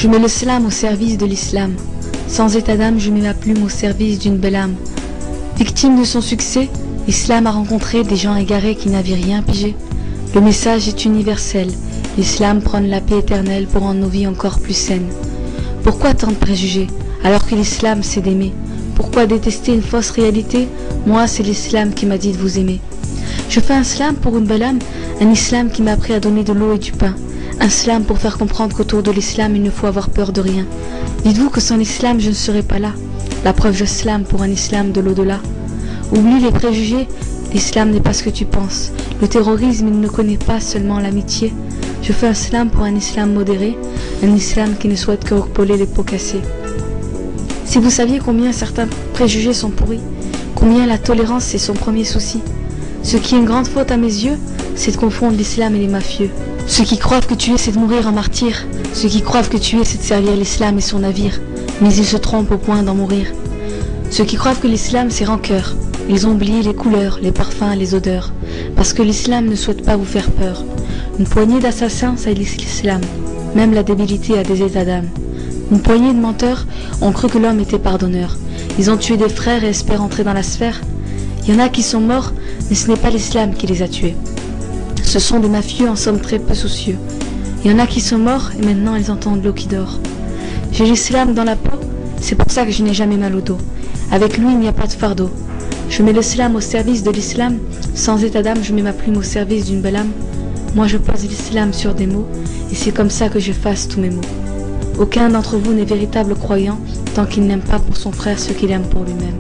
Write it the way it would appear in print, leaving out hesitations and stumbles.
Je mets le slam au service de l'islam. Sans état d'âme, je mets ma plume au service d'une belle âme. Victime de son succès, l'islam a rencontré des gens égarés qui n'avaient rien pigé. Le message est universel. L'islam prône la paix éternelle pour rendre nos vies encore plus saines. Pourquoi tant de préjugés, alors que l'islam c'est d'aimer? Pourquoi détester une fausse réalité? Moi, c'est l'islam qui m'a dit de vous aimer. Je fais un slam pour une belle âme, un islam qui m'a appris à donner de l'eau et du pain. Un slam pour faire comprendre qu'autour de l'islam, il ne faut avoir peur de rien. Dites-vous que sans l'islam, je ne serais pas là. La preuve, je slam pour un islam de l'au-delà. Oublie les préjugés, l'islam n'est pas ce que tu penses. Le terrorisme, il ne connaît pas seulement l'amitié. Je fais un slam pour un islam modéré, un islam qui ne souhaite que recoller les pots cassés. Si vous saviez combien certains préjugés sont pourris, combien la tolérance est son premier souci. Ce qui est une grande faute à mes yeux, c'est de confondre l'islam et les mafieux. Ceux qui croient que tuer c'est de mourir en martyr. Ceux qui croient que tuer c'est de servir l'islam et son navire. Mais ils se trompent au point d'en mourir. Ceux qui croient que l'islam c'est rancœur. Ils ont oublié les couleurs, les parfums, les odeurs. Parce que l'islam ne souhaite pas vous faire peur. Une poignée d'assassins salissent l'islam. Même la débilité a des états d'âme. Une poignée de menteurs ont cru que l'homme était pardonneur. Ils ont tué des frères et espèrent entrer dans la sphère. Il y en a qui sont morts, mais ce n'est pas l'islam qui les a tués. Ce sont des mafieux en somme très peu soucieux. Il y en a qui sont morts et maintenant ils entendent l'eau qui dort. J'ai l'islam dans la peau, c'est pour ça que je n'ai jamais mal au dos. Avec lui il n'y a pas de fardeau. Je mets le slam au service de l'islam. Sans état d'âme, je mets ma plume au service d'une belle âme. Moi je pose l'islam sur des mots, et c'est comme ça que j'efface tous mes mots. Aucun d'entre vous n'est véritable croyant tant qu'il n'aime pas pour son frère ce qu'il aime pour lui-même.